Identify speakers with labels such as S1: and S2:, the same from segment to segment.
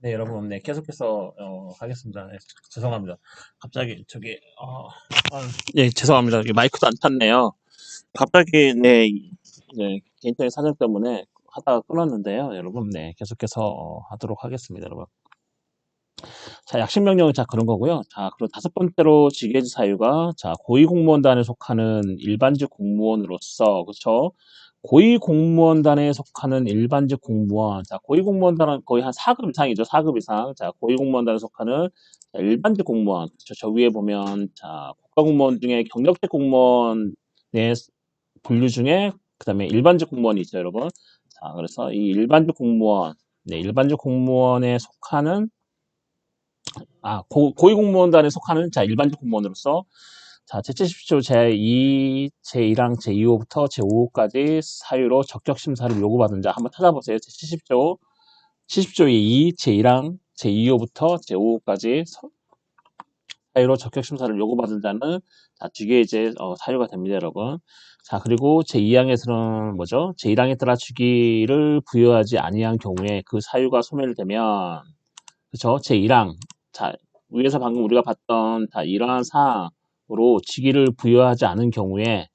S1: 네, 여러분, 네, 계속해서 하겠습니다. 네, 죄송합니다. 갑자기 네, 죄송합니다. 여기 마이크도 안 탔네요. 갑자기 네, 개인적인 사정 때문에 하다가 끊었는데요, 여러분, 네, 계속해서 하도록 하겠습니다, 여러분. 자, 약식 명령은 자 그런 거고요. 자, 그리고 다섯 번째로 직위해지 사유가 자 고위공무원단에 속하는 일반직 공무원으로서 그렇죠. 고위공무원단에 속하는 일반직 공무원. 자, 고위공무원단은 거의 한 4급 이상이죠. 4급 이상. 자, 고위공무원단에 속하는 자, 일반직 공무원. 그렇죠. 저 위에 보면 자 국가공무원 중에 경력직 공무원의 분류 중에 그다음에 일반직 공무원이 있죠, 여러분. 자, 그래서 이 일반직 공무원, 네, 일반직 공무원에 속하는 고위공무원단에 속하는 자 일반직 공무원으로서 자 제70조 제2, 제1항 제2호부터 제5호까지 사유로 적격 심사를 요구받은 자 한번 찾아보세요. 제70조 70조의 2, 제1항 제2호부터 제5호까지 사유로 적격 심사를 요구받은 자는 자 뒤에 이제 사유가 됩니다, 여러분. 자 그리고 제2항에서는 뭐죠? 제1항에 따라 주기를 부여하지 아니한 경우에 그 사유가 소멸되면 그쵸? 제1항. 자, 위에서 방금 우리가 봤던 자, 이러한 사항으로 직위를 부여하지 않은 경우에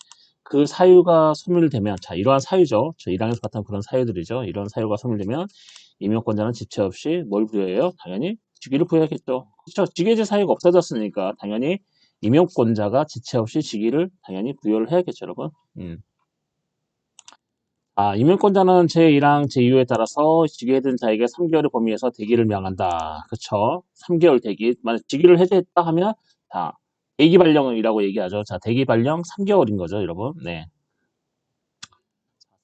S1: 그 사유가 소멸되면, 자, 이러한 사유죠. 저 1항에서 봤던 그런 사유들이죠. 이런 사유가 소멸되면 임용권자는 지체 없이 뭘 부여해요? 당연히 직위를 부여하겠죠. 그렇죠? 직위제 사유가 없어졌으니까 당연히 임용권자가 지체 없이 직위를 당연히 부여를 해야겠죠, 여러분. 임용권자는 제1항 제2호에 따라서 직위해둔 자에게 3개월의 범위에서 대기를 명한다. 그쵸? 3개월 대기. 만약 직위를 해제했다 하면, 자, 대기 발령이라고 얘기하죠. 자, 대기 발령 3개월인 거죠, 여러분. 네.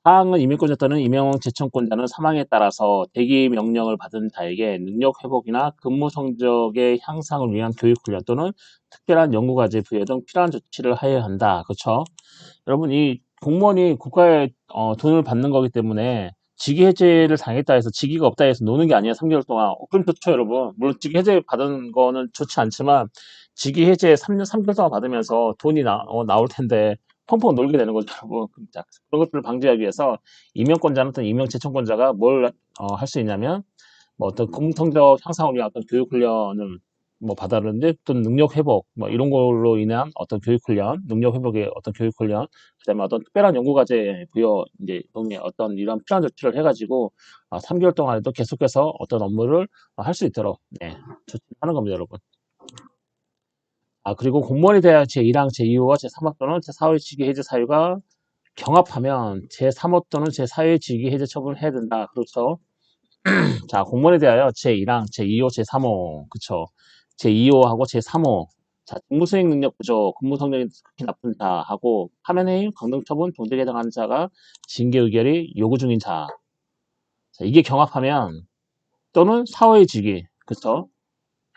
S1: 사항은 임용권자 또는 임용 제청권자는 사망에 따라서 대기 명령을 받은 자에게 능력 회복이나 근무 성적의 향상을 위한 교육 훈련 또는 특별한 연구과제 부여 등 필요한 조치를 하여야 한다. 그쵸? 여러분, 이 공무원이 국가의 돈을 받는 거기 때문에 직위 해제를 당했다 해서 직위가 없다 해서 노는 게 아니야, 3개월 동안. 그럼 좋죠, 여러분. 물론 직위 해제 받은 거는 좋지 않지만 직위 해제 3개월 동안 받으면서 돈이 나올 텐데 펑펑 놀게 되는 거죠, 여러분. 자, 그런 것들을 방지하기 위해서 임용권자는 어떤 임용제청권자가 뭘 할 수 있냐면 뭐 어떤 근무성적 향상을 위한 어떤 교육훈련을 뭐 받았는데 또 능력 회복 뭐 이런 걸로 인한 어떤 교육 훈련, 능력 회복의 어떤 교육 훈련, 그다음에 어떤 특별한 연구 과제 부여 이제 등의 어떤 이런 필요한 조치를 해가지고 3개월 동안에도 계속해서 어떤 업무를 할 수 있도록 조치하는 겁니다, 여러분. 그리고 공무원에 대한 제1항, 제2호와 제3호 또는 제4호의 직위 해제 사유가 경합하면 제3호 또는 제4호의 직위 해제 처분을 해야 된다. 그렇죠? 자, 공무원에 대하여 제1항, 제2호, 제3호, 그쵸. 제2호하고 제3호. 자, 직무수행 능력 부족, 근무 성적이 극히 나쁜 자하고 파면해임, 강등처분, 동작에 해당하는 자가 징계 의결이 요구 중인 자. 자, 이게 경합하면 또는 사후의 직위, 그쵸.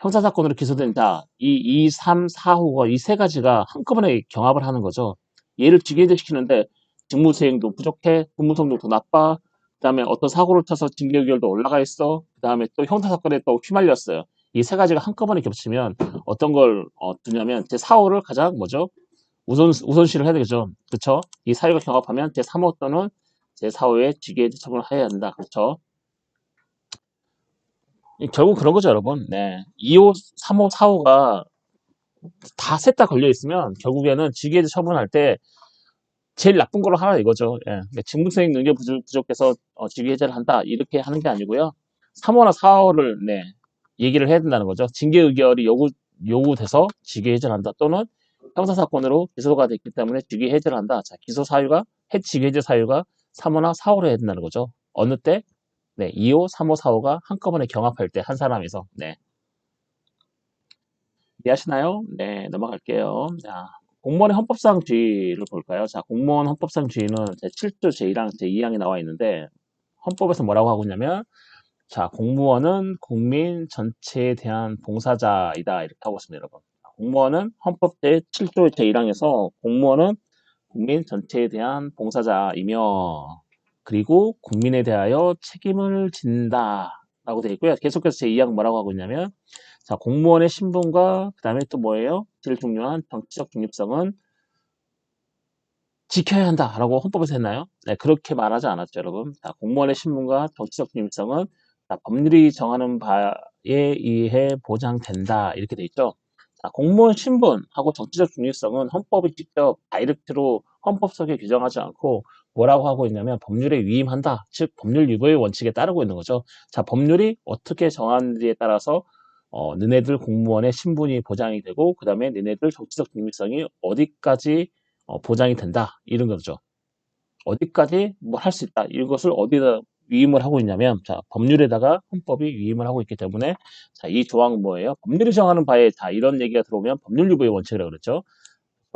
S1: 형사사건으로 기소된 자, 이 2, 3, 4호가 이 세 가지가 한꺼번에 경합을 하는 거죠. 얘를 직위해제시키는데 직무수행도 부족해, 근무 성적도 나빠, 그 다음에 어떤 사고를 쳐서 징계 의결도 올라가 있어, 그 다음에 또 형사사건에 또 휘말렸어요. 이 세 가지가 한꺼번에 겹치면 어떤 걸 두냐면 제4호를 가장 뭐죠? 우선시를 해야 되겠죠. 그렇죠? 이 사유가 경합하면 제3호 또는 제4호의 직위해제 처분을 해야 한다. 그렇죠? 결국 그런 거죠, 여러분. 네. 2호, 3호, 4호가 다 셋 다 걸려 있으면 결국에는 직위해제 처분할 때 제일 나쁜 걸로 하라 이거죠. 예. 그러니까 직무수행 능력 부족해서 직위해제를 한다 이렇게 하는 게 아니고요. 3호나 4호를 얘기를 해야 된다는 거죠. 징계 의결이 요구돼서 직위해제를 한다 또는 형사사건으로 기소가 됐기 때문에 직위해제를 한다. 자, 기소 사유가 직위해제 사유가 3호나 4호로 해야 된다는 거죠. 어느 때? 2호, 3호, 4호가 한꺼번에 경합할 때 한 사람에서 이해하시나요? 네, 넘어갈게요. 자, 공무원의 헌법상 지위를 볼까요? 자, 공무원 헌법상 지위는 제7조 제1항, 제2항에 나와 있는데 헌법에서 뭐라고 하고 있냐면 자, 공무원은 국민 전체에 대한 봉사자이다 이렇게 하고 있습니다, 여러분. 공무원은 헌법 제7조 제1항에서 공무원은 국민 전체에 대한 봉사자이며 그리고 국민에 대하여 책임을 진다 라고 되어 있고요. 계속해서 제2항 뭐라고 하고 있냐면 자, 공무원의 신분과 그 다음에 또 뭐예요? 제일 중요한 정치적 중립성은 지켜야 한다라고 헌법에서 했나요? 네, 그렇게 말하지 않았죠, 여러분. 자, 공무원의 신분과 정치적 중립성은 자, 법률이 정하는 바에 의해 보장된다. 이렇게 돼 있죠. 자, 공무원 신분하고 정치적 중립성은 헌법이 직접 다이렉트로 헌법석에 규정하지 않고 뭐라고 하고 있냐면 법률에 위임한다. 즉 법률 유보의 원칙에 따르고 있는 거죠. 자, 법률이 어떻게 정하는지에 따라서 너네들 공무원의 신분이 보장이 되고 그 다음에 너네들 정치적 중립성이 어디까지 보장이 된다. 이런 거죠. 어디까지 뭘 할 수 있다. 이것을 어디다 위임을 하고 있냐면, 자, 법률에다가 헌법이 위임을 하고 있기 때문에, 자, 이 조항은 뭐예요? 법률이 정하는 바에, 자, 이런 얘기가 들어오면 법률 유보의 원칙이라고 그랬죠.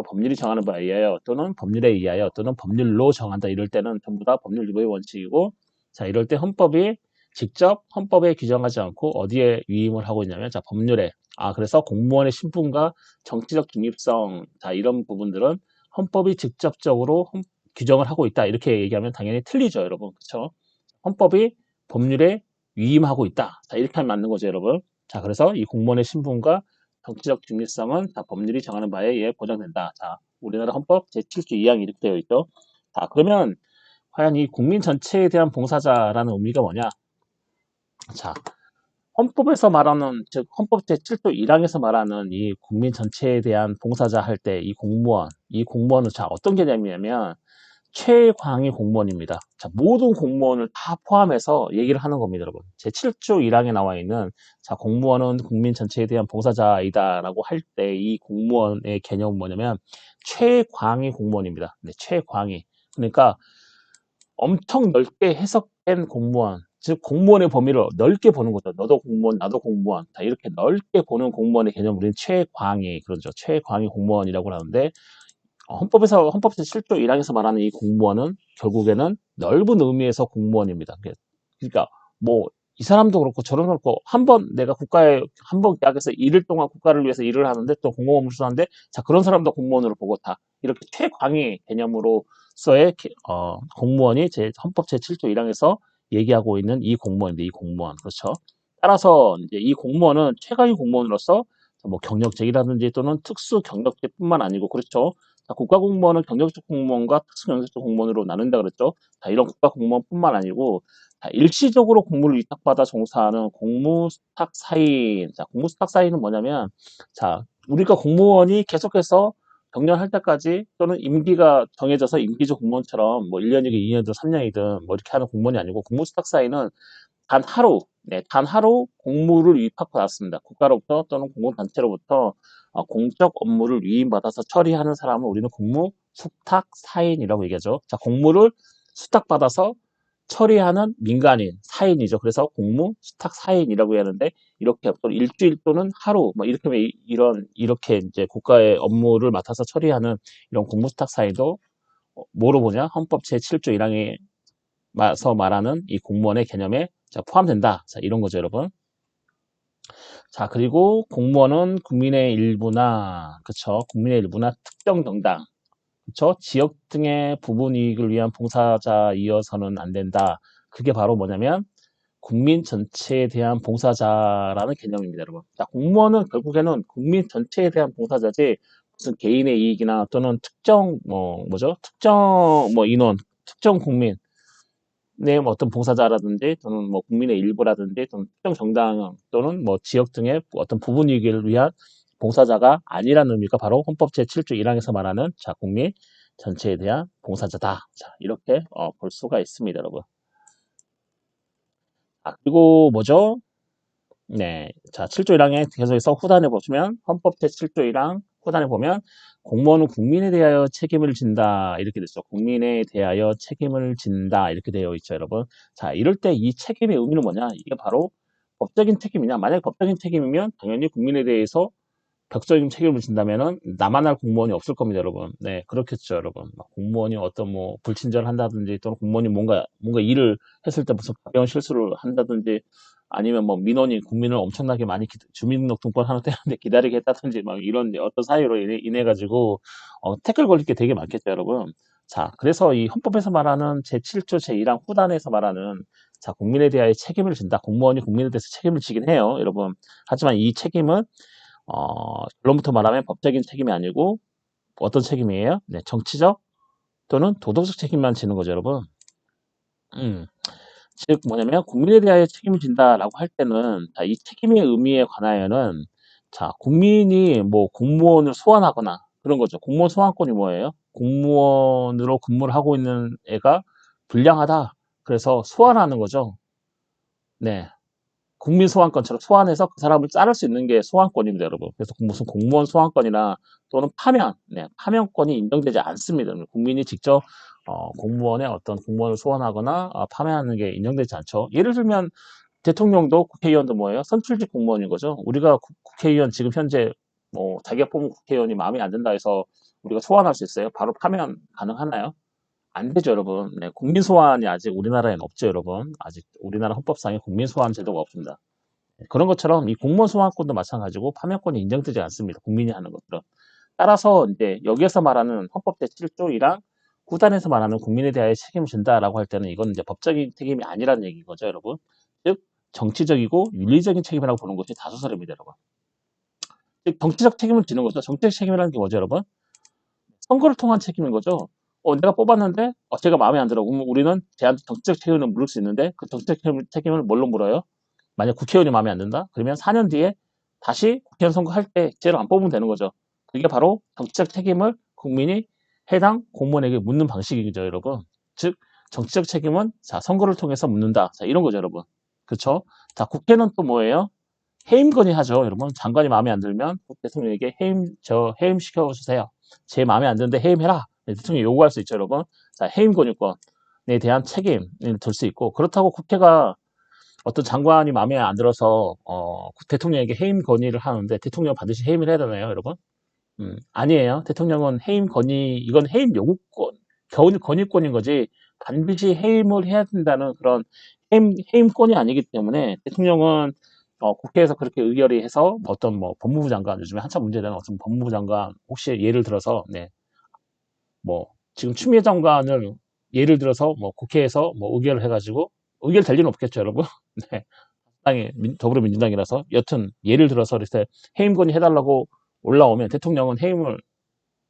S1: 법률이 정하는 바에 의하여 또는 법률에 의하여 또는 법률로 정한다. 이럴 때는 전부 다 법률 유보의 원칙이고, 자, 이럴 때 헌법이 직접 헌법에 규정하지 않고 어디에 위임을 하고 있냐면, 자, 법률에. 그래서 공무원의 신분과 정치적 중립성, 자, 이런 부분들은 헌법이 직접적으로 규정을 하고 있다. 이렇게 얘기하면 당연히 틀리죠, 여러분. 그렇죠? 헌법이 법률에 위임하고 있다. 자, 이렇게 하면 맞는 거죠, 여러분. 자, 그래서 이 공무원의 신분과 정치적 중립성은 자, 법률이 정하는 바에 의해 보장된다. 자, 우리나라 헌법 제7조 2항 이렇게 되어 있죠. 자, 그러면 과연 이 국민 전체에 대한 봉사자라는 의미가 뭐냐? 자, 헌법에서 말하는, 즉 헌법 제7조 1항에서 말하는 이 국민 전체에 대한 봉사자 할 때 이 공무원은 자, 어떤 개념이냐면 최광의 공무원입니다. 자, 모든 공무원을 다 포함해서 얘기를 하는 겁니다, 여러분. 제7조 1항에 나와 있는 자, 공무원은 국민 전체에 대한 봉사자이다라고 할 때 이 공무원의 개념은 뭐냐면 최광의 공무원입니다. 네, 최광의. 그러니까 엄청 넓게 해석된 공무원, 즉 공무원의 범위를 넓게 보는 거죠. 너도 공무원, 나도 공무원. 자, 이렇게 넓게 보는 공무원의 개념을 우리는 최광의, 그러죠. 최광의 공무원이라고 하는데 헌법 제7조 1항에서 말하는 이 공무원은 결국에는 넓은 의미에서 공무원입니다. 그러니까 뭐 이 사람도 그렇고 저런 그렇고 내가 국가에 한 번 계약해서 일일 동안 국가를 위해서 일을 하는데 또 공무원을 수하는데 자 그런 사람도 공무원으로 보고 다 이렇게 최광의 개념으로서의 공무원이 헌법 제7조 1항에서 얘기하고 있는 이 공무원인데 이 공무원 그렇죠. 따라서 이제 이 공무원은 최강의 공무원으로서 뭐 경력직이라든지 또는 특수 경력직뿐만 아니고 그렇죠. 자, 국가공무원은 경력직 공무원과 특수경력직 공무원으로 나눈다 그랬죠. 자, 이런 국가공무원뿐만 아니고 자, 일시적으로 공무를 위탁받아 종사하는 공무수탁사인. 자, 공무수탁사인은 뭐냐면 자, 우리가 공무원이 계속해서 경련할 때까지 또는 임기가 정해져서 임기조 공무원처럼 뭐 1년이든 2년이든 3년이든 뭐 이렇게 하는 공무원이 아니고 공무수탁사인은 단 하루 공무를 위탁받았습니다. 국가로부터 또는 공공단체로부터 공적 업무를 위임받아서 처리하는 사람을 우리는 공무 수탁사인이라고 얘기하죠. 자, 공무를 수탁받아서 처리하는 민간인, 사인이죠. 그래서 공무 수탁사인이라고 하는데 이렇게 또 일주일 또는 하루 뭐 이렇게 이제 국가의 업무를 맡아서 처리하는 이런 공무 수탁사인도 뭐로 보냐? 헌법 제7조 1항에서 말하는 이 공무원의 개념에 포함된다. 자, 이런 거죠, 여러분. 자, 그리고 공무원은 국민의 일부나, 그쵸? 국민의 일부나 특정 정당, 그쵸? 지역 등의 부분 이익을 위한 봉사자이어서는 안 된다. 그게 바로 뭐냐면, 국민 전체에 대한 봉사자라는 개념입니다, 여러분. 자, 공무원은 결국에는 국민 전체에 대한 봉사자지, 무슨 개인의 이익이나 또는 특정, 특정, 인원, 특정 국민, 어떤 봉사자라든지 또는 뭐 국민의 일부라든지 또는 특정 정당 또는 뭐 지역 등의 어떤 부분 이익을 위한 봉사자가 아니라는 의미가 바로 헌법 제7조 1항에서 말하는 자 국민 전체에 대한 봉사자다. 자 이렇게 볼 수가 있습니다, 여러분. 그리고 뭐죠? 네, 자 7조 1항에 계속해서 후단에 보시면 헌법 제7조 1항 후단에 보면 공무원은 국민에 대하여 책임을 진다 이렇게 됐죠. 국민에 대하여 책임을 진다 이렇게 되어 있죠, 여러분. 자, 이럴 때 이 책임의 의미는 뭐냐? 이게 바로 법적인 책임이냐? 만약에 법적인 책임이면 당연히 국민에 대해서 벽적인 책임을 진다면은 나만 할 공무원이 없을 겁니다, 여러분. 네, 그렇겠죠, 여러분. 공무원이 어떤 뭐 불친절을 한다든지 또는 공무원이 뭔가 일을 했을 때 무슨 가벼운 실수를 한다든지 아니면 뭐 민원이 국민을 엄청나게 많이 주민등록등본 하나 떼는데 기다리게 했다든지 막 이런 어떤 사유로 인해 가지고 태클 걸릴 게 되게 많겠죠, 여러분. 자, 그래서 이 헌법에서 말하는 제7조 제1항 후단에서 말하는 자, 국민에 대하여 책임을 진다. 공무원이 국민에 대해서 책임을 지긴 해요, 여러분. 하지만 이 책임은 결론부터 말하면 법적인 책임이 아니고 어떤 책임이에요? 네, 정치적 또는 도덕적 책임만 지는 거죠, 여러분. 음. 즉 뭐냐면 국민에 대하여 책임을 진다라고 할 때는 자, 이 책임의 의미에 관하여는 자, 국민이 뭐 공무원을 소환하거나 그런 거죠. 공무원 소환권이 뭐예요? 공무원으로 근무를 하고 있는 애가 불량하다. 그래서 소환하는 거죠. 네. 국민 소환권처럼 소환해서 그 사람을 자를 수 있는 게 소환권입니다, 여러분. 그래서 무슨 공무원 소환권이나 또는 파면, 네, 파면권이 인정되지 않습니다. 국민이 직접 공무원의 어떤 공무원을 소환하거나 파면하는 게 인정되지 않죠. 예를 들면 대통령도 국회의원도 뭐예요? 선출직 공무원인 거죠. 우리가 국회의원 지금 현재 뭐 자기가 뽑은 국회의원이 마음에 안 든다 해서 우리가 소환할 수 있어요? 바로 파면 가능하나요? 안 되죠, 여러분. 네, 국민 소환이 아직 우리나라에는 없죠, 여러분. 아직 우리나라 헌법상에 국민 소환 제도가 없습니다. 그런 것처럼 이 공무원 소환권도 마찬가지고 파면권이 인정되지 않습니다. 국민이 하는 것들은. 따라서 이제 여기에서 말하는 헌법 제7조이랑 구단에서 말하는 국민에 대하여 책임을 진다라고 할 때는 이건 이제 법적인 책임이 아니라는 얘기인 거죠, 여러분. 즉 정치적이고 윤리적인 책임이라고 보는 것이 다수설입니다, 여러분. 즉 정치적 책임을 지는 거죠. 정치적 책임이라는 게 뭐죠, 여러분? 선거를 통한 책임인 거죠. 내가 뽑았는데 제가 마음에 안 들어. 그럼 우리는 제한테 정치적 책임을 물을 수 있는데 그 정치적 책임을 뭘로 물어요? 만약 국회의원이 마음에 안 든다? 그러면 4년 뒤에 다시 국회의원 선거할 때 쟤를 안 뽑으면 되는 거죠. 그게 바로 정치적 책임을 국민이 해당 공무원에게 묻는 방식이죠, 여러분. 즉, 정치적 책임은 자, 선거를 통해서 묻는다. 자, 이런 거죠, 여러분. 그쵸? 자, 국회는 또 뭐예요? 해임 건의하죠, 여러분. 장관이 마음에 안 들면 대통령에게 해임 시켜주세요. 제 마음에 안 드는데 해임해라. 대통령이 요구할 수 있죠, 여러분. 자, 해임 권유권에 대한 책임을 들 수 있고, 그렇다고 국회가 어떤 장관이 마음에 안 들어서 대통령에게 해임 건의를 하는데 대통령 반드시 해임을 해야 되나요, 여러분? 아니에요. 대통령은 해임 건의, 이건 해임 요구권, 건의권인 거지 반드시 해임을 해야 된다는 그런 해임권이 아니기 때문에 대통령은 국회에서 그렇게 의결해서 어떤 뭐 법무부 장관, 요즘에 한참 문제되는 어떤 법무부 장관 혹시 예를 들어서 네, 뭐 지금 추미애 장관을 예를 들어서 뭐 국회에서 뭐 의결을 해가지고 의결될 리는 없겠죠, 여러분. 네. 당이 더불어민주당이라서 여튼 예를 들어서 이렇게 해임 건의해달라고 올라오면 대통령은 해임을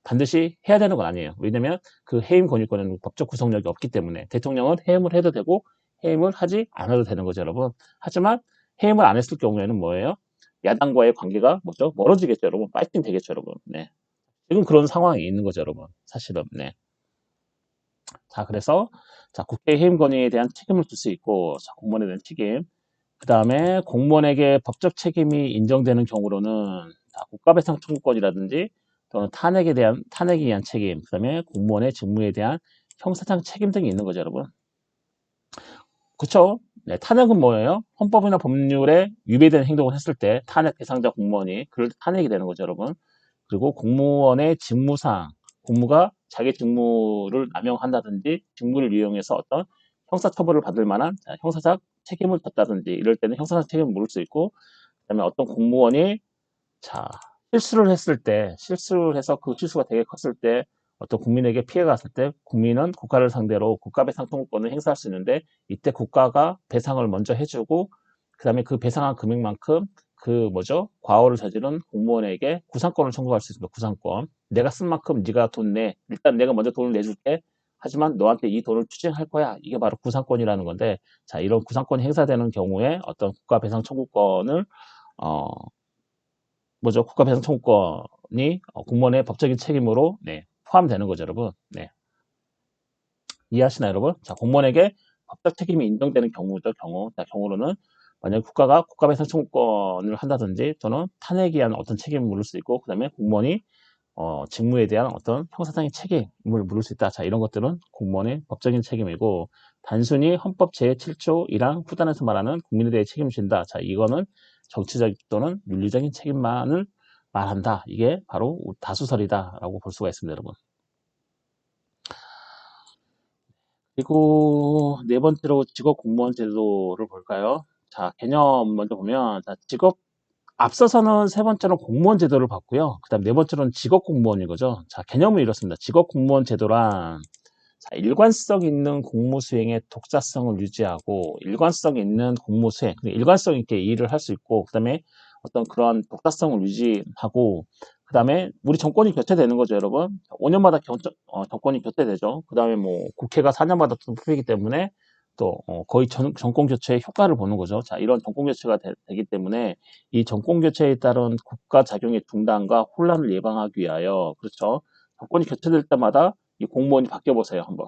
S1: 반드시 해야 되는 건 아니에요. 왜냐면 그 해임 건의권에는 법적 구속력이 없기 때문에 대통령은 해임을 해도 되고 해임을 하지 않아도 되는 거죠, 여러분. 하지만 해임을 안 했을 경우에는 뭐예요? 야당과의 관계가 뭐죠? 멀어지겠죠, 여러분. 파이팅 되겠죠, 여러분. 네. 지금 그런 상황이 있는 거죠, 여러분. 사실은. 네. 자, 그래서 자, 국회 해임 건의에 대한 책임을 질 수 있고, 자, 공무원에 대한 책임. 그 다음에 공무원에게 법적 책임이 인정되는 경우로는 국가배상 청구권이라든지 또는 탄핵에 의한 책임, 그 다음에 공무원의 직무에 대한 형사상 책임 등이 있는 거죠, 여러분. 그쵸? 네, 탄핵은 뭐예요? 헌법이나 법률에 위배되는 행동을 했을 때 탄핵 대상자 공무원이 그럴 때 탄핵이 되는 거죠, 여러분. 그리고 공무원의 직무상, 공무가 자기 직무를 남용한다든지 직무를 이용해서 어떤 형사처벌을 받을 만한 형사적 책임을 졌다든지 이럴 때는 형사적 책임을 물을 수 있고, 그다음에 어떤 공무원이 자 실수를 해서 그 실수가 되게 컸을 때 어떤 국민에게 피해가 왔을 때 국민은 국가를 상대로 국가배상 청구권을 행사할 수 있는데 이때 국가가 배상을 먼저 해주고 그다음에 그 배상한 금액만큼 그 뭐죠? 과오를 저지른 공무원에게 구상권을 청구할 수 있습니다. 구상권. 내가 쓴 만큼 네가 돈 내. 일단 내가 먼저 돈을 내줄게. 하지만 너한테 이 돈을 추징할 거야. 이게 바로 구상권이라는 건데, 자, 이런 구상권이 행사되는 경우에 어떤 국가배상 청구권을 어, 뭐죠? 국가배상 청구권이 공무원의 법적인 책임으로 네, 포함되는 거죠, 여러분. 네. 이해하시나요, 여러분? 자, 공무원에게 법적 책임이 인정되는 경우죠, 경우. 자, 경우로는 만약 국가가 국가배상 청구권을 한다든지 또는 탄핵에 의한 어떤 책임을 물을 수 있고, 그 다음에 공무원이 직무에 대한 어떤 형사상의 책임을 물을 수 있다. 자, 이런 것들은 공무원의 법적인 책임이고, 단순히 헌법 제7조 1항 후단에서 말하는 국민에 대해 책임을 진다. 자, 이거는 정치적 또는 윤리적인 책임만을 말한다. 이게 바로 다수설이다라고 볼 수가 있습니다, 여러분. 그리고 네 번째로 직업 공무원 제도를 볼까요? 자, 개념 먼저 보면 자, 앞서서는 세 번째로 공무원 제도를 봤고요. 그 다음 네 번째로는 직업 공무원인 거죠. 자, 개념은 이렇습니다. 직업 공무원 제도란 자, 일관성 있는 공무 수행의 독자성을 유지하고 일관성 있는 공무 수행, 일관성 있게 일을 할 수 있고 그 다음에 어떤 그런 독자성을 유지하고 그 다음에 우리 정권이 교체되는 거죠, 여러분. 5년마다 정권이 교체되죠. 그 다음에 뭐 국회가 4년마다 또 뽑히기 때문에 또 거의 정권 교체의 효과를 보는 거죠. 자, 이런 정권 교체가 되기 때문에 이 정권 교체에 따른 국가 작용의 중단과 혼란을 예방하기 위하여 그렇죠. 정권이 교체될 때마다 이 공무원이 바뀌어 보세요, 한번.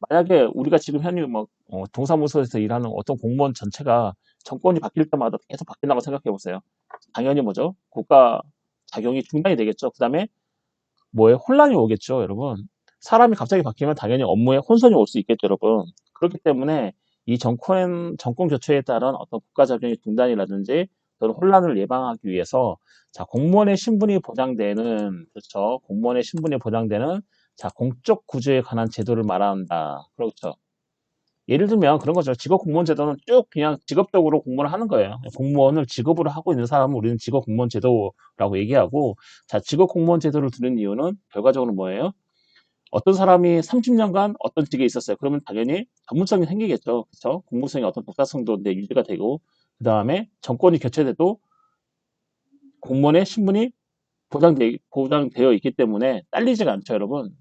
S1: 만약에 우리가 지금 현재 뭐 동사무소에서 일하는 어떤 공무원 전체가 정권이 바뀔 때마다 계속 바뀐다고 생각해 보세요. 당연히 뭐죠? 국가 작용이 중단이 되겠죠. 그다음에 뭐에 혼란이 오겠죠, 여러분. 사람이 갑자기 바뀌면 당연히 업무에 혼선이 올 수 있겠죠, 여러분. 그렇기 때문에 이 정권 교체에 따른 어떤 국가 작용의 중단이라든지 또는 혼란을 예방하기 위해서 자, 공무원의 신분이 보장되는 그렇죠. 공무원의 신분이 보장되는 자, 공적 구조에 관한 제도를 말한다. 그렇죠. 예를 들면 그런 거죠. 직업 공무원 제도는 쭉 그냥 직업적으로 공무원을 하는 거예요. 공무원을 직업으로 하고 있는 사람은 우리는 직업 공무원 제도라고 얘기하고, 자, 직업 공무원 제도를 두는 이유는 결과적으로 뭐예요? 어떤 사람이 30년간 어떤 직에 있었어요. 그러면 당연히 전문성이 생기겠죠. 그렇죠? 공무성의 어떤 독자성도 이제 유지가 되고, 그 다음에 정권이 교체돼도 공무원의 신분이 보장되어 있기 때문에 딸리지가 않죠, 여러분.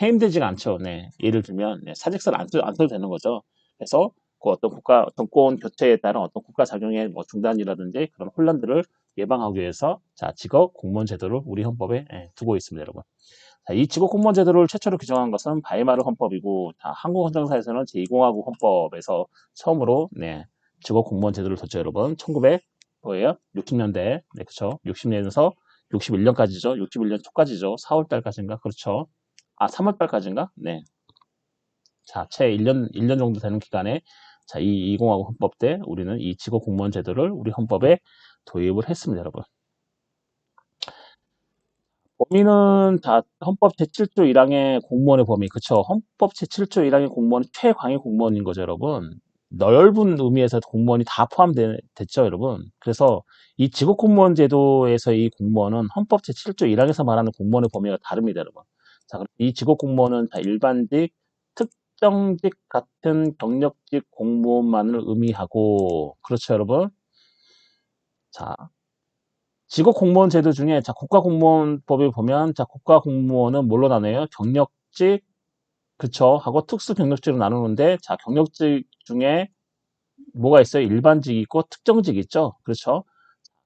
S1: 해임되지가 않죠. 네. 예를 들면 사직서를 안 써도 되는 거죠. 그래서 그 어떤 국가 정권 교체에 따른 어떤 국가 작용의 뭐 중단이라든지 그런 혼란들을 예방하기 위해서 자, 직업 공무원 제도를 우리 헌법에 두고 있습니다, 여러분. 자, 이 직업 공무원 제도를 최초로 규정한 것은 바이마르 헌법이고, 자, 한국 헌정사에서는 제2공화국 헌법에서 처음으로 직업 공무원 제도를 뒀죠, 여러분. 1900 뭐예요? 60년대, 네, 그렇죠. 60년에서 61년까지죠. 61년 초까지죠. 4월 달까지인가? 그렇죠. 아, 3월 달까지인가? 네. 자, 채 1년 정도 되는 기간에 자, 이 20하고 헌법 때 우리는 이 직업 공무원 제도를 우리 헌법에 도입을 했습니다, 여러분. 범위는 다 헌법 제7조 1항의 공무원의 범위, 그쵸? 헌법 제7조 1항의 공무원은 최광의 공무원인 거죠, 여러분. 넓은 의미에서 공무원이 다 포함됐죠, 여러분. 그래서 이 직업 공무원 제도에서 이 공무원은 헌법 제7조 1항에서 말하는 공무원의 범위가 다릅니다, 여러분. 자, 이 직업 공무원은 다 일반직, 특정직 같은 경력직 공무원만을 의미하고, 그렇죠, 여러분? 자, 직업 공무원 제도 중에 자 국가공무원법에 보면 자 국가공무원은 뭘로 나눠요? 경력직 그쵸 하고 특수 경력직으로 나누는데 자 경력직 중에 뭐가 있어요? 일반직 있고 특정직 있죠. 그렇죠?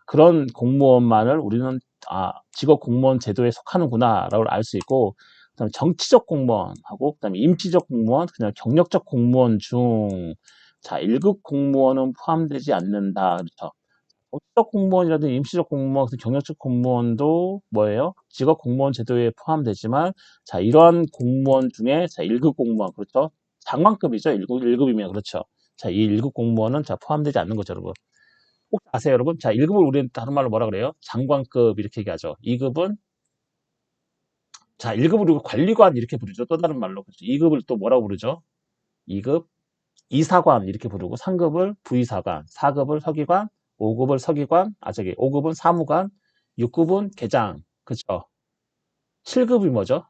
S1: 그런 공무원만을 우리는 아 직업 공무원 제도에 속하는구나라고 알 수 있고 그다음에 정치적 공무원하고 그다음에 임시적 공무원 그냥 경력적 공무원 중 자 1급 공무원은 포함되지 않는다. 그렇죠? 정치적 공무원이라든지 임시적 공무원, 경력직 공무원도 뭐예요? 직업 공무원 제도에 포함되지만, 자, 이러한 공무원 중에, 자, 1급 공무원, 그렇죠? 장관급이죠. 1급이면, 그렇죠. 자, 이 1급 공무원은, 자, 포함되지 않는 거죠, 여러분. 혹시 아세요, 여러분? 자, 1급을 우리는 다른 말로 뭐라 그래요? 장관급, 이렇게 얘기하죠. 2급은, 자, 1급을 우리가 관리관, 이렇게 부르죠. 또 다른 말로. 그렇죠? 2급을 또 뭐라고 부르죠? 2급, 이사관, 이렇게 부르고, 3급을 부이사관, 4급을 서기관, 5급을 서기관, 5급은 사무관, 6급은 계장, 그쵸? 7급이 뭐죠?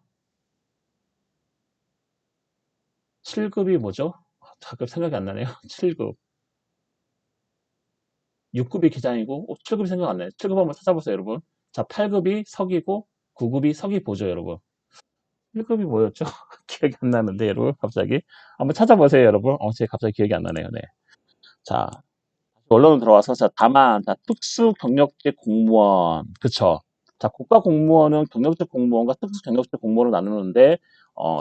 S1: 7급이 뭐죠? 잠깐 생각이 안 나네요. 7급. 6급이 계장이고, 7급이 생각 안 나요. 7급 한번 찾아보세요, 여러분. 자, 8급이 서기고, 9급이 서기보죠, 여러분. 1급이 뭐였죠? 기억이 안 나는데, 여러분, 갑자기. 한번 찾아보세요, 여러분. 제가 갑자기 기억이 안 나네요, 네. 자, 원론으로 들어와서, 자, 다만, 자, 특수 경력직 공무원. 그쵸? 자, 국가 공무원은 경력직 공무원과 특수 경력직 공무원을 나누는데,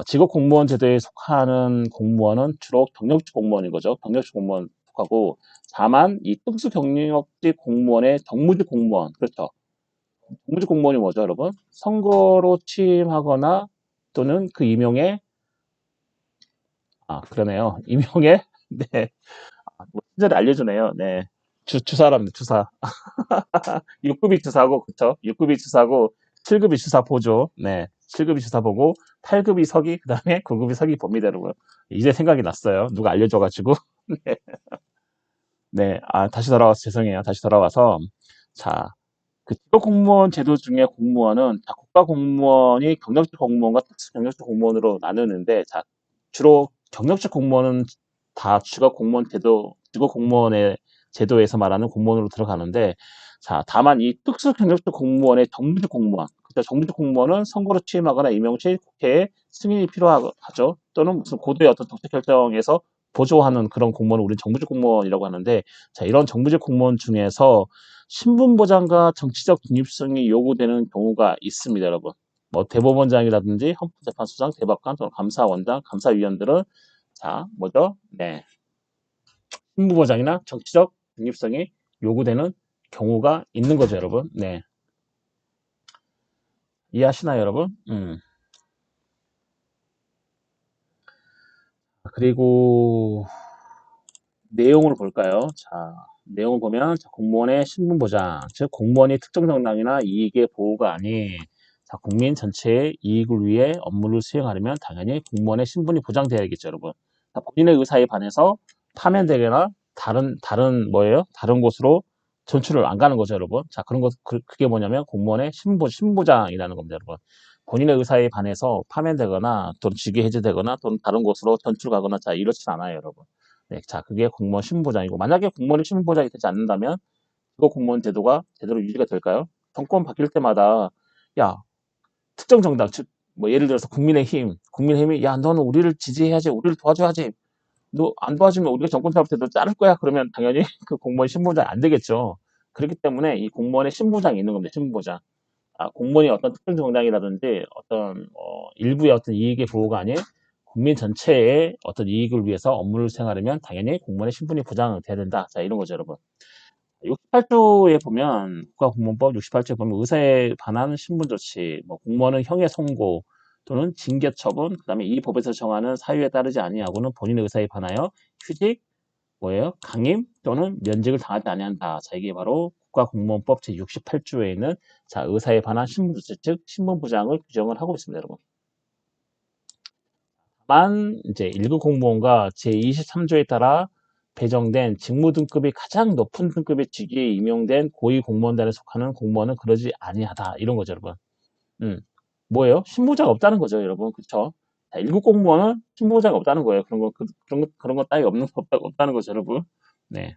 S1: 직업 공무원 제도에 속하는 공무원은 주로 경력직 공무원인 거죠. 경력직 공무원 속하고, 다만, 이 특수 경력직 공무원의 정무직 공무원. 그렇죠. 정무직 공무원이 뭐죠, 여러분? 선거로 취임하거나 또는 그 임용에, 그러네요. 임용에, 네. 뭐, 친절히 알려주네요. 네. 주사랍니다, 주사. 6급이 주사고, 그쵸? 6급이 주사고, 7급이 주사보죠. 네. 7급이 주사보고, 8급이 서기, 그 다음에 9급이 서기봅니다, 여러분. 이제 생각이 났어요. 누가 알려줘가지고. 네. 네. 다시 돌아와서 죄송해요. 다시 돌아와서. 자, 그 직업 공무원 제도 중에 공무원은, 자, 국가 공무원이 경력직 공무원과 특수 경력직 공무원으로 나누는데, 자, 주로 경력직 공무원은 다 직업 공무원의 제도에서 말하는 공무원으로 들어가는데, 자, 다만 이 특수 경력직 공무원의 정무직 공무원, 그러니까 정무직 공무원은 선거로 취임하거나 임용 시 국회에 승인이 필요하죠. 또는 무슨 고도의 어떤 정책 결정에서 보조하는 그런 공무원을 우리 정부직 공무원이라고 하는데, 자, 이런 정부직 공무원 중에서 신분 보장과 정치적 중립성이 요구되는 경우가 있습니다, 여러분. 뭐 대법원장이라든지 헌법재판소장, 대법관 또는 감사원장, 감사위원들은 자, 뭐죠? 네. 신분 보장이나 정치적 중립성이 요구되는 경우가 있는 거죠, 여러분. 네. 이해하시나요, 여러분? 그리고 내용을 볼까요? 자, 내용을 보면 자, 공무원의 신분 보장, 즉 공무원이 특정 정당이나 이익의 보호가 아닌 자, 국민 전체의 이익을 위해 업무를 수행하려면 당연히 공무원의 신분이 보장돼야겠죠, 여러분. 자, 본인의 의사에 반해서 파면되거나 다른 뭐예요? 다른 곳으로 전출을 안 가는 거죠, 여러분. 자, 그런 것 그게 뭐냐면 공무원의 신분보장이라는 겁니다, 여러분. 본인의 의사에 반해서 파면되거나 또는 직위 해제되거나 또는 다른 곳으로 전출 가거나 자 이렇진 않아요, 여러분. 네, 자, 그게 공무원 신분보장이고, 만약에 공무원이 신분보장이 되지 않는다면, 그거 공무원 제도가 제대로 유지가 될까요? 정권 바뀔 때마다, 야, 특정 정당, 즉, 뭐, 예를 들어서 국민의힘이, 야, 너는 우리를 지지해야지, 우리를 도와줘야지, 너 안 도와주면 우리가 정권 잡을 때도 자를 거야, 그러면 당연히 그 공무원 신분보장이 안 되겠죠. 그렇기 때문에 이 공무원의 신분보장이 있는 겁니다, 신분보장. 아, 공무원이 어떤 특정 정당이라든지 어떤 일부의 어떤 이익의 보호가 아닌 국민 전체의 어떤 이익을 위해서 업무를 수행하려면 당연히 공무원의 신분이 보장돼야 된다. 자, 이런 거죠, 여러분. 68조에 보면 국가공무원법 68조에 보면 의사에 관한 신분 조치, 뭐 공무원은 형의 선고 또는 징계 처분, 그다음에 이 법에서 정하는 사유에 따르지 아니하고는 본인의 의사에 반하여 휴직, 뭐예요? 강임 또는 면직을 당하지 아니한다. 자, 이게 바로 국가공무원법 제68조에 있는 자, 의사에 관한 신분조치, 즉 신분보장을 규정을 하고 있습니다, 여러분. 다만 이제 1급 공무원과 제23조에 따라 배정된 직무 등급이 가장 높은 등급의 직위에 임용된 고위 공무원단에 속하는 공무원은 그러지 아니하다. 이런 거죠, 여러분. 음. 뭐예요? 신분보장 없다는 거죠, 여러분. 그쵸? 자, 1급 공무원은 신분보장이 없다는 거예요. 그런 거 따위 없다는 거죠, 여러분. 네.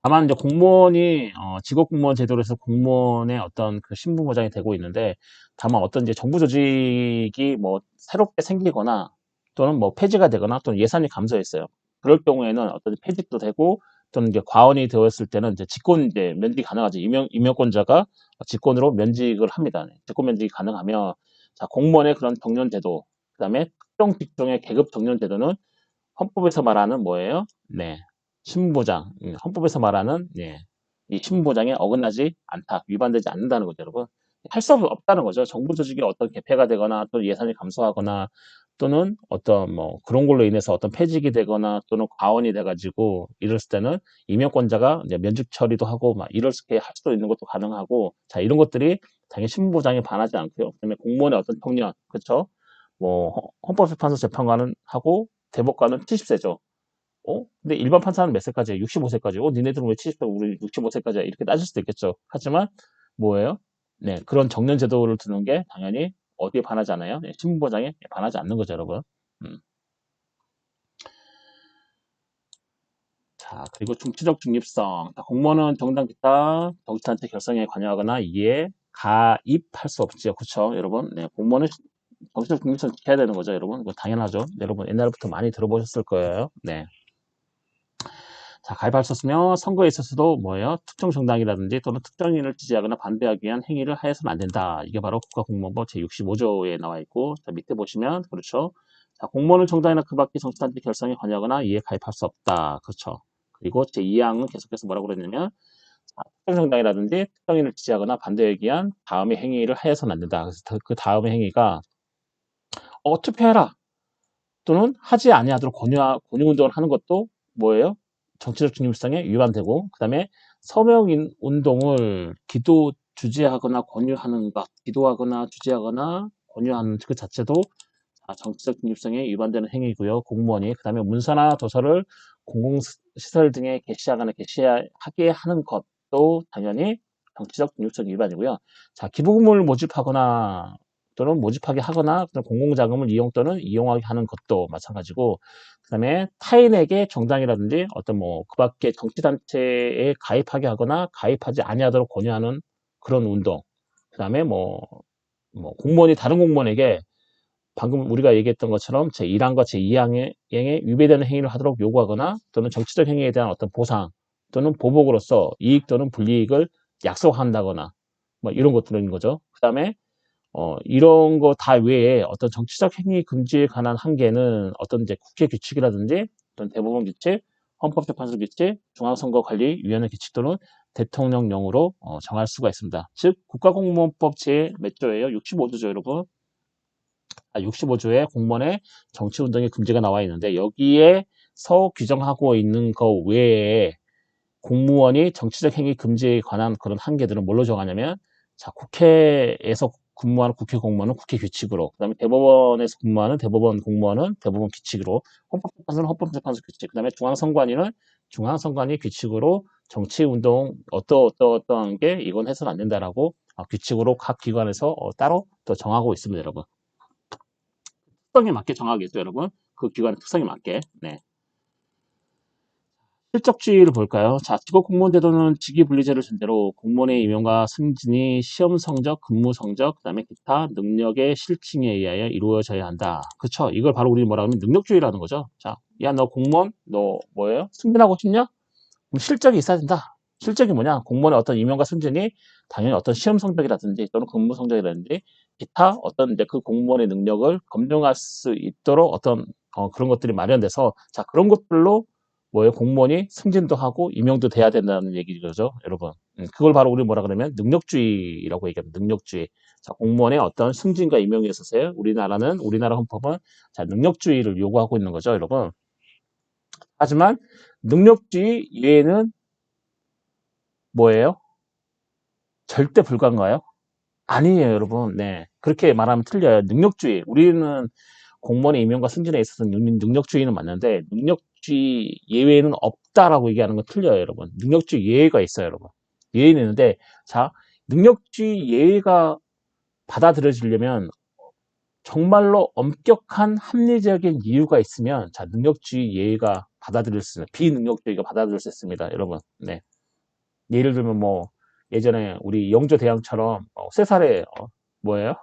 S1: 다만 이제 공무원이 직업공무원 제도로서 공무원의 어떤 그 신분 보장이 되고 있는데, 다만 어떤 이제 정부 조직이 뭐 새롭게 생기거나 또는 뭐 폐지가 되거나 또는 예산이 감소했어요. 그럴 경우에는 어떤 폐직도 되고 또는 이제 과원이 되었을 때는 이제 직권 이제 면직이 가능하죠. 임명권자가 직권으로 면직을 합니다. 네. 직권 면직이 가능하면 자, 공무원의 그런 정년 제도, 그다음에 특정 직종의 계급 정년 제도는 헌법에서 말하는 뭐예요? 네. 신분보장. 헌법에서 말하는 예. 이 신분보장에 어긋나지 않다. 위반되지 않는다는 거죠, 여러분. 할 수 없다는 거죠. 정부 조직이 어떤 개폐가 되거나 또는 예산이 감소하거나 또는 어떤 뭐 그런 걸로 인해서 어떤 폐직이 되거나 또는 과원이 돼가지고 이랬을 때는 임명권자가 이제 면직 처리도 하고 막 이럴 수 있게 할 수도 있는 것도 가능하고 자 이런 것들이 당연히 신분보장에 반하지 않고요. 그다음에 공무원의 어떤 청년, 그렇죠? 뭐 헌법재판소 재판관은 하고 대법관은 70세죠. 근데 일반 판사는 몇 세까지야? 65세까지. 니네들은 왜 70세, 우리 65세까지야? 이렇게 따질 수도 있겠죠. 하지만 뭐예요? 네, 그런 정년 제도를 두는 게 당연히 어디에 반하지 않아요? 네, 신분보장에 반하지 않는 거죠, 여러분. 음. 자, 그리고 정치적 중립성. 공무원은 정당 기타 정치단체 결성에 관여하거나 이에 가입할 수 없지요. 그렇죠, 여러분? 네, 공무원은 정치적 중립성 지켜야 되는 거죠, 여러분. 그거 당연하죠. 여러분 옛날부터 많이 들어보셨을 거예요. 네. 자, 가입할 수 없으며 선거에 있어서도 뭐예요? 특정 정당이라든지 또는 특정인을 지지하거나 반대하기 위한 행위를 하여서는 안 된다. 이게 바로 국가공무원법 제65조에 나와 있고, 자, 밑에 보시면, 그렇죠. 자, 공무원은 정당이나 그 밖의 정치단체 결성에 관여하거나 이에 가입할 수 없다. 그렇죠. 그리고 제2항은 계속해서 뭐라고 그랬냐면, 자, 특정 정당이라든지 특정인을 지지하거나 반대하기 위한 다음의 행위를 하여서는 안 된다. 그래서 그 다음의 행위가, 투표해라. 또는 하지 아니하도록 권유 운동을 하는 것도 뭐예요? 정치적 중립성에 위반되고 그다음에 서명 운동을 주재하거나 권유하는 것, 기도하거나 주재하거나 권유하는 그 자체도 정치적 중립성에 위반되는 행위고요. 공무원이 그다음에 문서나 도서를 공공시설 등에 게시하게 하는 것도 당연히 정치적 중립성 위반이고요. 자, 기부금을 모집하거나 또는 모집하게 하거나 공공자금을 이용 또는 이용하게 하는 것도 마찬가지고 그다음에 타인에게 정당이라든지 어떤 뭐 그 밖에 정치단체에 가입하게 하거나 가입하지 아니하도록 권유하는 그런 운동 그다음에 뭐 공무원이 다른 공무원에게 방금 우리가 얘기했던 것처럼 제1항과 제2항에 위배되는 행위를 하도록 요구하거나 또는 정치적 행위에 대한 어떤 보상 또는 보복으로서 이익 또는 불이익을 약속한다거나 뭐 이런 것들인 거죠. 그 다음에 이런 거 다 외에 어떤 정치적 행위 금지에 관한 한계는 어떤 이제 국회 규칙이라든지 어떤 대법원 규칙, 헌법재판소 규칙, 중앙선거관리위원회 규칙 또는 대통령령으로 정할 수가 있습니다. 즉 국가공무원법 제 몇 조예요? 65조죠, 여러분. 65조에 공무원의 정치운동의 금지가 나와 있는데 여기에서 규정하고 있는 거 외에 공무원이 정치적 행위 금지에 관한 그런 한계들은 뭘로 정하냐면 자 국회에서 근무하는 국회 공무원은 국회 규칙으로 그다음에 대법원에서 근무하는 대법원 공무원은 대법원 규칙으로 헌법재판소는 헌법재판소 규칙 그다음에 중앙선관위는 중앙선관위 규칙으로 정치운동 어떠한 게 이건 해서는 안 된다라고 규칙으로 각 기관에서 따로 또 정하고 있습니다 여러분. 특성에 맞게 정하겠죠 여러분. 그 기관의 특성에 맞게. 네. 실적주의를 볼까요? 자, 직업공무원 제도는 직위분리제를 전제로 공무원의 임용과 승진이 시험 성적, 근무 성적, 그다음에 기타 능력의 실증에 의하여 이루어져야 한다. 그쵸? 이걸 바로 우리 뭐라 하면 능력주의라는 거죠. 자, 야, 너 공무원, 너 뭐예요? 승진하고 싶냐? 그럼 실적이 있어야 된다. 실적이 뭐냐? 공무원의 어떤 임용과 승진이 당연히 어떤 시험 성적이라든지 또는 근무 성적이라든지 기타 어떤 이제 그 공무원의 능력을 검증할 수 있도록 어떤 그런 것들이 마련돼서 자, 그런 것들로 뭐예요? 공무원이 승진도 하고 임용도 돼야 된다는 얘기죠, 여러분. 그걸 바로 우리 뭐라 그러면 능력주의라고 얘기합니다. 능력주의. 자, 공무원의 어떤 승진과 임용에 있어서요. 우리나라 헌법은 자, 능력주의를 요구하고 있는 거죠, 여러분. 하지만 능력주의 예에는 뭐예요? 절대 불가인가요? 아니에요, 여러분. 네. 그렇게 말하면 틀려요. 능력주의. 우리는 공무원의 임용과 승진에 있어서 능력주의는 맞는데 능력주의 예외는 없다라고 얘기하는 건 틀려요, 여러분. 능력주의 예외가 있어요, 여러분. 예외는 있는데 자, 능력주의 예외가 받아들여지려면 정말로 엄격한 합리적인 이유가 있으면 자, 능력주의 예외가 받아들일 수 있습니다. 비능력주의가 받아들일 수 있습니다, 여러분. 네. 예를 들면 뭐 예전에 우리 영조대왕처럼 3살에 뭐예요?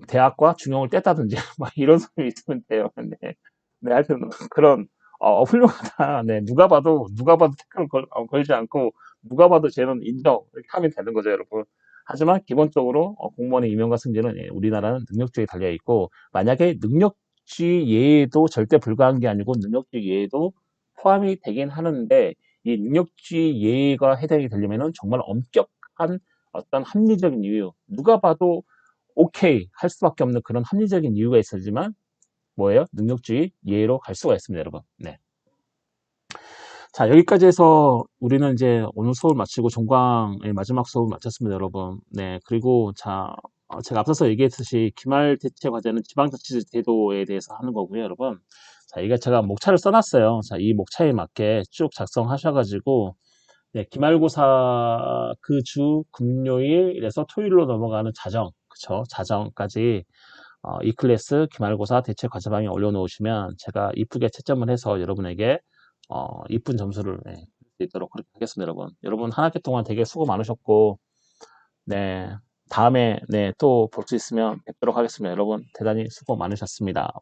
S1: 대학과 중용을 뗐다든지 막 이런 소리 있으면 돼요. 네. 네, 하여튼 그런 훌륭하다. 네, 누가 봐도 태클을 걸지 않고 누가 봐도 쟤는 인정 이렇게 하면 되는 거죠, 여러분. 하지만 기본적으로 공무원의 임용과 승진은 우리나라는 능력주의에 달려 있고 만약에 능력주의 예외도 절대 불가한 게 아니고 능력주의 예외도 포함이 되긴 하는데 이 능력주의 예외가 해당이 되려면은 정말 엄격한 어떤 합리적인 이유 누가 봐도 오케이 할 수밖에 없는 그런 합리적인 이유가 있어야지만 뭐예요? 능력주의 예로 갈 수가 있습니다, 여러분. 네. 자, 여기까지 해서 우리는 이제 오늘 수업을 마치고 종강의 마지막 수업을 마쳤습니다, 여러분. 네. 그리고 자, 제가 앞서서 얘기했듯이 기말 대체 과제는 지방자치제 제도에 대해서 하는 거고요, 여러분. 자, 이게 제가 목차를 써놨어요. 자, 이 목차에 맞게 쭉 작성하셔가지고 네, 기말고사 그 주 금요일에서 토요일로 넘어가는 자정, 그쵸? 자정까지 이 클래스 기말고사 대체 과제방에 올려놓으시면 제가 이쁘게 채점을 해서 여러분에게 이쁜 점수를 네, 줄 수 있도록 그렇게 하겠습니다, 여러분. 여러분 한 학기 동안 되게 수고 많으셨고, 네, 다음에 네, 또 볼 수 있으면 뵙도록 하겠습니다. 여러분 대단히 수고 많으셨습니다.